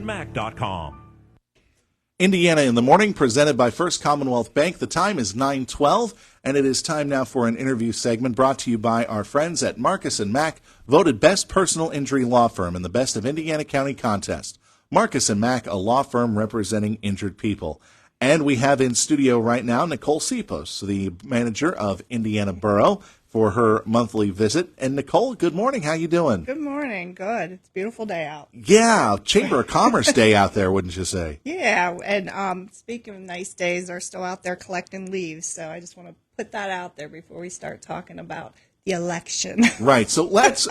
MakeItMac.com. Indiana in the Morning, presented by First Commonwealth Bank. The time is 9:12, and it is time now for an interview segment brought to you by our friends at Marcus & Mack, voted Best Personal Injury Law Firm in the Best of Indiana County contest. Marcus & Mack, a law firm representing injured people. And we have in studio right now Nicole Sipos, the manager of Indiana Borough, for her monthly visit. And Nicole, good morning. How you doing? Good morning. Good. It's a beautiful day out. Yeah, Chamber of Commerce Day out there, wouldn't you say? Yeah, and speaking of nice days, they're still out there collecting leaves. So I just want to put that out there before we start talking about the election. Right. So let's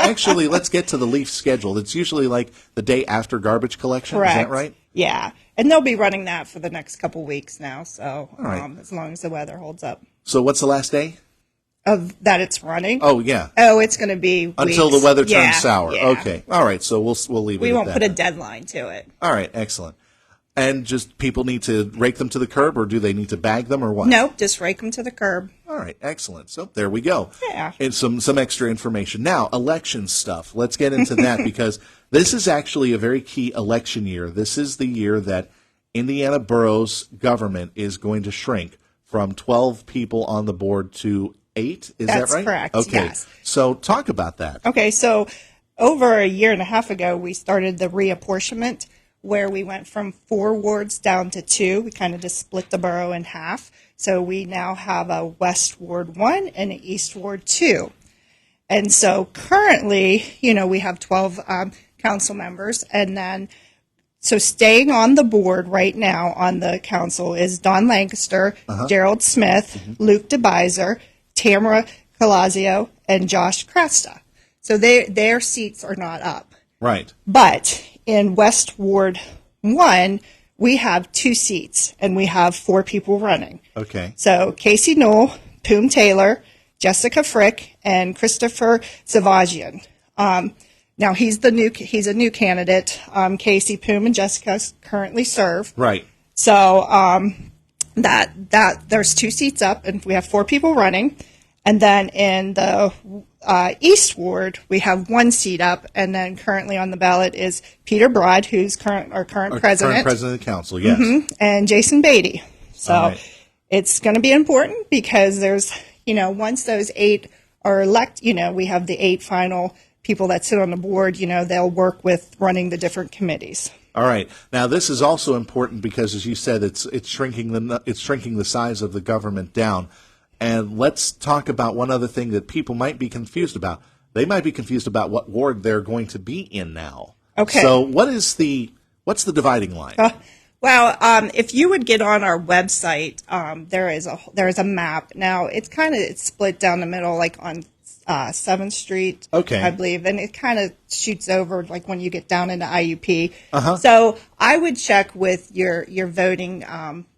get to the leaf schedule. It's usually like the day after garbage collection. Correct. Is that right? Yeah, and they'll be running that for the next couple weeks now. So right. As long as the weather holds up. So what's the last day? Of that it's running? Oh, yeah. Oh, it's going to be until weeks. the weather turns sour. Yeah. Okay. All right. So we'll leave it We at won't that. put a deadline to it. All right. Excellent. And just people need to rake them to the curb, or do they need to bag them, or what? Nope, just rake them to the curb. All right. Excellent. So there we go. Yeah. And some extra information. Now, election stuff. Let's get into that because this is actually a very key election year. This is the year that Indiana Borough's government is going to shrink from 12 people on the board to 8. Is That's that right? correct, Okay. yes. So talk about that. Okay, so over a year and a half ago, we started the reapportionment where we went from 4 wards down to 2. We kind of just split the borough in half. So we now have a West Ward 1 and an East Ward 2. And so currently, we have 12 council members. And then, so staying on the board right now on the council is Don Lancaster, Gerald Smith, Luke DeBiser, Tamara Calazio, and Josh Cresta. So their seats are not up. Right. But in West Ward 1, we have 2 seats, and we have 4 people running. Okay. So Casey Knoll, Poom Taylor, Jessica Frick, and Christopher Savagian. Now he's a new candidate. Casey, Poom, and Jessica currently serve. Right. So that there's 2 seats up, and we have 4 people running. And then in the East Ward, we have 1 seat up, and then currently on the ballot is Peter Broad, who's our current president. Current president of the council, yes. And Jason Beatty. So right. It's going to be important because there's, once those 8 are elected, we have the 8 final people that sit on the board, they'll work with running the different committees. All right. Now, this is also important because, as you said, it's shrinking the size of the government down. And let's talk about one other thing that people might be confused about. They might be confused about what ward they're going to be in now. Okay. So what's the dividing line? If you would get on our website, there is a map. Now it's split down the middle, like on 7th Street, okay, I believe, and it kind of shoots over like when you get down into IUP. So I would check with your voting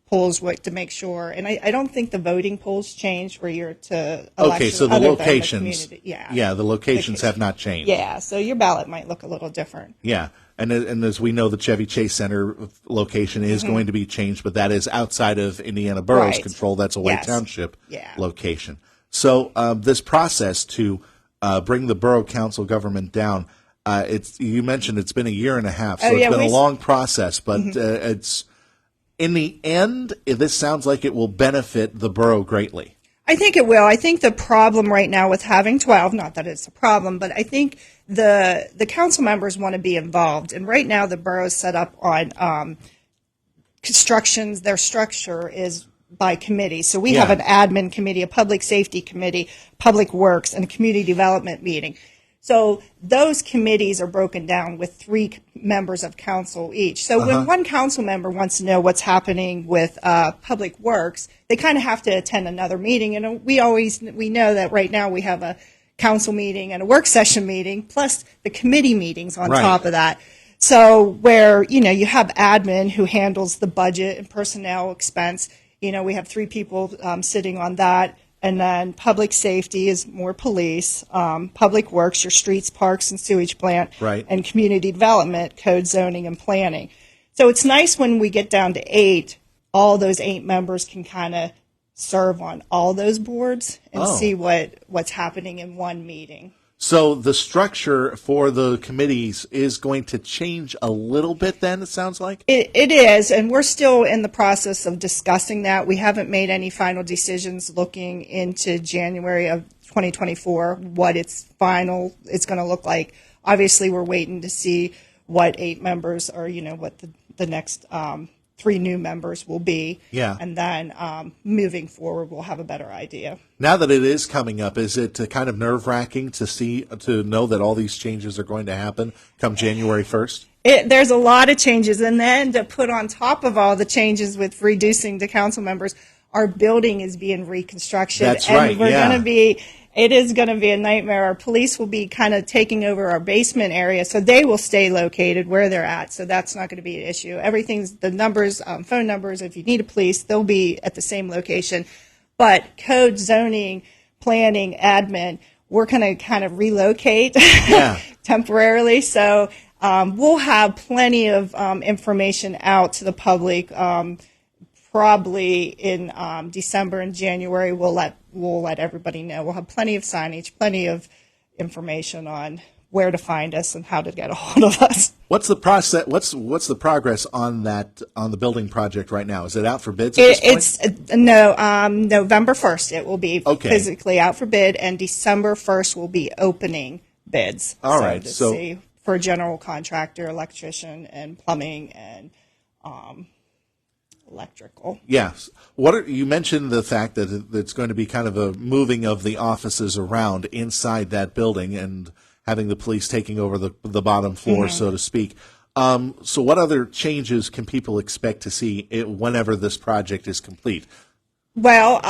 polls to make sure, and I don't think the voting polls changed where you're to election. Okay, so the locations, the locations have not changed. Yeah, so your ballot might look a little different. Yeah, and as we know, the Chevy Chase Center location is going to be changed, but that is outside of Indiana Borough's control. That's a White Township location. So this process to bring the borough council government down, you mentioned it's been a year and a half, so it's been a long process, but it's in the end, this sounds like it will benefit the borough greatly. I think it will. I think the problem right now with having 12, not that it's a problem, but I think the council members want to be involved. And right now the borough is set up on constructions. Their structure is by committee. So we have an admin committee, a public safety committee, public works, and a community development meeting. So those committees are broken down with 3 members of council each. So when one council member wants to know what's happening with public works, they kind of have to attend another meeting. And we know that right now we have a council meeting and a work session meeting, plus the committee meetings on top of that. So where, you have admin who handles the budget and personnel expense, we have 3 people sitting on that. And then public safety is more police, public works, your streets, parks, and sewage plant, and community development, code, zoning, and planning. So it's nice when we get down to 8, all those 8 members can kind of serve on all those boards and see what's happening in one meeting. So the structure for the committees is going to change a little bit then, it sounds like? It is, and we're still in the process of discussing that. We haven't made any final decisions looking into January of 2024, what it's going to look like. Obviously, we're waiting to see what 8 members or, what the next 3 new members will be. Yeah. And then moving forward, we'll have a better idea. Now that it is coming up, is it kind of nerve-wracking to know that all these changes are going to happen come January 1st? There's a lot of changes, and then to put on top of all the changes with reducing the council members, our building is being reconstructed. That's and right, we're yeah. It is going to be a nightmare. Our police will be kind of taking over our basement area, so they will stay located where they're at. So that's not going to be an issue. Everything's the numbers, phone numbers. If you need a police, they'll be at the same location. But code, zoning, planning, admin, we're going to kind of relocate temporarily. So we'll have plenty of information out to the public. Probably in December and January, we'll let everybody know. We'll have plenty of signage, plenty of information on where to find us and how to get a hold of us. What's the process? What's the progress on the building project right now? Is it out for bids at this point? November 1st it will be physically out for bid, and December 1st will be opening bids. All right. So see for general contractor, electrician, and plumbing and electrical. Yes. You mentioned the fact that it's going to be kind of a moving of the offices around inside that building and having the police taking over the bottom floor, so to speak. So what other changes can people expect to see whenever this project is complete? Well,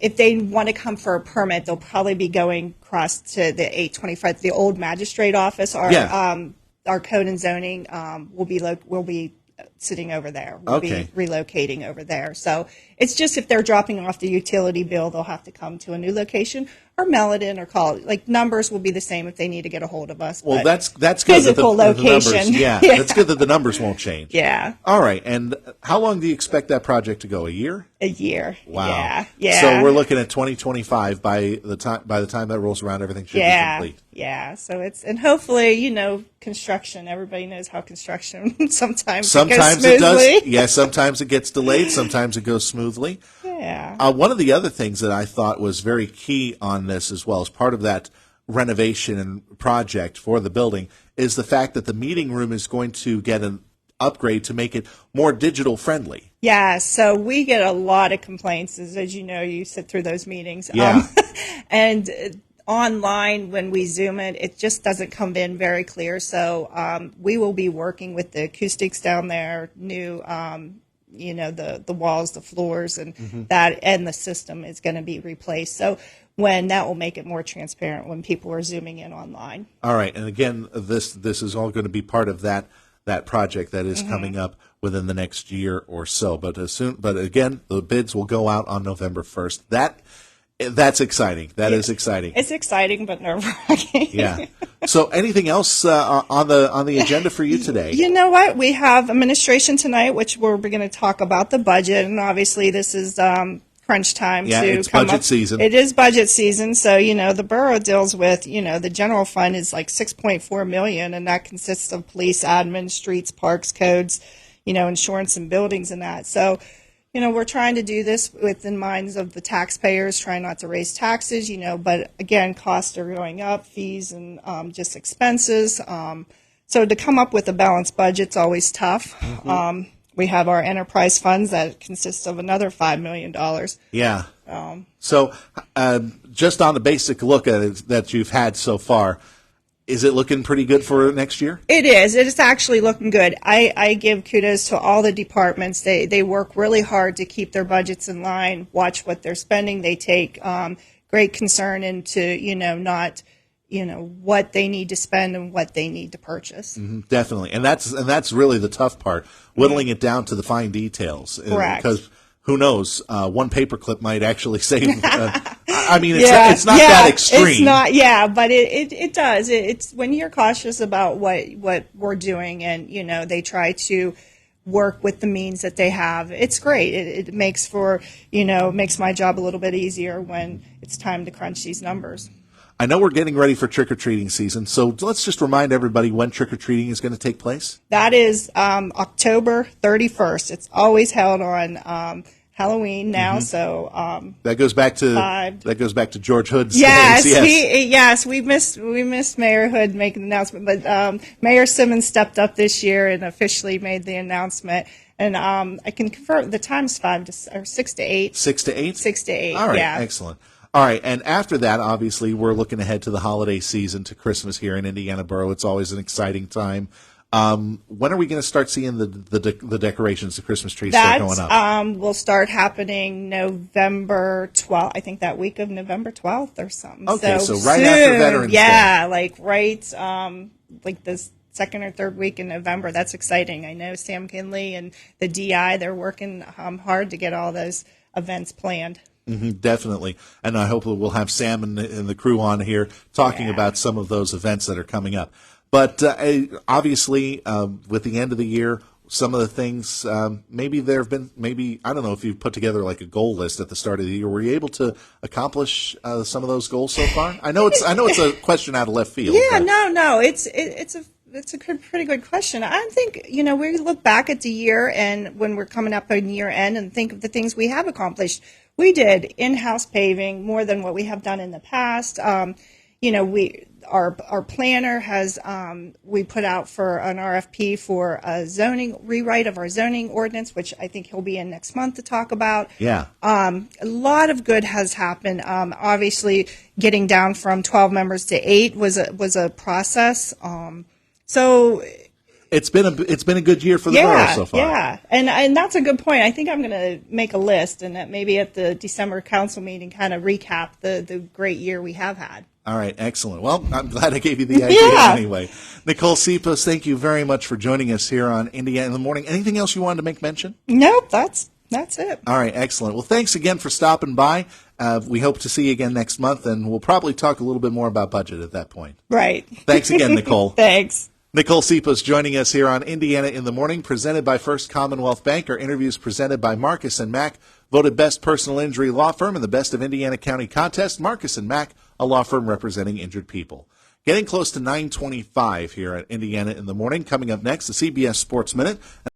if they want to come for a permit, they'll probably be going across to the 825, the old magistrate office. Our code and zoning will be sitting over there. We'll be relocating over there. So it's just if they're dropping off the utility bill, they'll have to come to a new location or mail it in or call it. Like, numbers will be the same if they need to get a hold of us. Well, that's good. Physical location. The numbers, that's good that the numbers won't change. Yeah. All right. And how long do you expect that project to go? A year? A year. Wow. Yeah. So we're looking at 2025 by the time that rolls around, everything should be complete. Yeah. So and hopefully, construction. Everybody knows how construction sometimes it goes smoothly. It does. Yeah. Sometimes it gets delayed. Sometimes it goes smoothly. Yeah. One of the other things that I thought was very key on this as well as part of that renovation and project for the building is the fact that the meeting room is going to get an upgrade to make it more digital friendly. Yeah, so we get a lot of complaints, as you know, you sit through those meetings. Yeah. And online, when we Zoom it, it just doesn't come in very clear. So we will be working with the acoustics down there, new, the walls, the floors, and that, and the system is going to be replaced. So that will make it more transparent when people are Zooming in online. All right, and again, this is all going to be part of that project that is coming up within the next year or so. But again, the bids will go out on November 1st. That's exciting. That is exciting. It's exciting, but nerve-wracking. Yeah. So, anything else on the agenda for you today? You know what? We have administration tonight, which we're going to talk about the budget, and obviously this is crunch time. Yeah, to it's come budget up. season. It is budget season, so the borough deals with the general fund is like $6.4 million, and that consists of police, admin, streets, parks, codes, insurance and buildings and that. So. We're trying to do this within minds of the taxpayers, trying not to raise taxes, but again, costs are going up, fees and just expenses. So to come up with a balanced budget's always tough. We have our enterprise funds that consist of another $5 million. Yeah. So just on the basic look at it that you've had so far, is it looking pretty good for next year? It is. It is actually looking good. I give kudos to all the departments. They work really hard to keep their budgets in line, watch what they're spending. They take great concern into, not, what they need to spend and what they need to purchase. Definitely. And that's really the tough part, whittling it down to the fine details. Correct. Because who knows, one paperclip might actually save. It's not that extreme. It's not, but it does. It's when you're cautious about what we're doing, and they try to work with the means that they have. It's great. It makes makes my job a little bit easier when it's time to crunch these numbers. I know we're getting ready for trick-or-treating season, so let's just remind everybody when trick-or-treating is going to take place. That is October 31st. It's always held on Halloween now, so That goes back to George Hood's yes, days. we missed Mayor Hood making the announcement, but Mayor Simmons stepped up this year and officially made the announcement. And I can confirm the time's 6 to 8. 6 to 8? 6 to 8. All right, yeah. excellent. All right, and after that, obviously, we're looking ahead to the holiday season, to Christmas here in Indiana Borough. It's always an exciting time. When are we going to start seeing the decorations, the Christmas trees start going up? Will start happening November 12th. I think that week of November 12th or something. Okay, so right soon, after Veterans Day. Yeah, like like this second or third week in November. That's exciting. I know Sam Kinley and the DI, they're working hard to get all those events planned. Definitely. And I hope we'll have Sam and the crew on here talking about some of those events that are coming up. But obviously, with the end of the year, some of the things, maybe there have been, I don't know if you've put together like a goal list at the start of the year. Were you able to accomplish some of those goals so far? I know it's a question out of left field. Yeah, no, it's a pretty good question. I think, we look back at the year and when we're coming up on year end and think of the things we have accomplished. We did in-house paving more than what we have done in the past. Our planner has, we put out for an RFP for a rewrite of our zoning ordinance, which I think he'll be in next month to talk about. Yeah. A lot of good has happened. Obviously, getting down from 12 members to 8 was a process. So it's been a good year for the borough so far. Yeah, and that's a good point. I think I'm going to make a list and that maybe at the December council meeting kind of recap the great year we have had. All right, excellent. Well, I'm glad I gave you the idea anyway. Nicole Sipos, thank you very much for joining us here on Indiana in the Morning. Anything else you wanted to make mention? Nope, that's it. All right, excellent. Well, thanks again for stopping by. We hope to see you again next month, and we'll probably talk a little bit more about budget at that point. Right. Thanks again, Nicole. Thanks. Nicole Sipos joining us here on Indiana in the Morning, presented by First Commonwealth Bank. Our interviews presented by Marcus & Mack, voted Best Personal Injury Law Firm in the Best of Indiana County contest. Marcus & Mack, a law firm representing injured people. Getting close to 9:25 here at Indiana in the Morning. Coming up next, the CBS Sports Minute.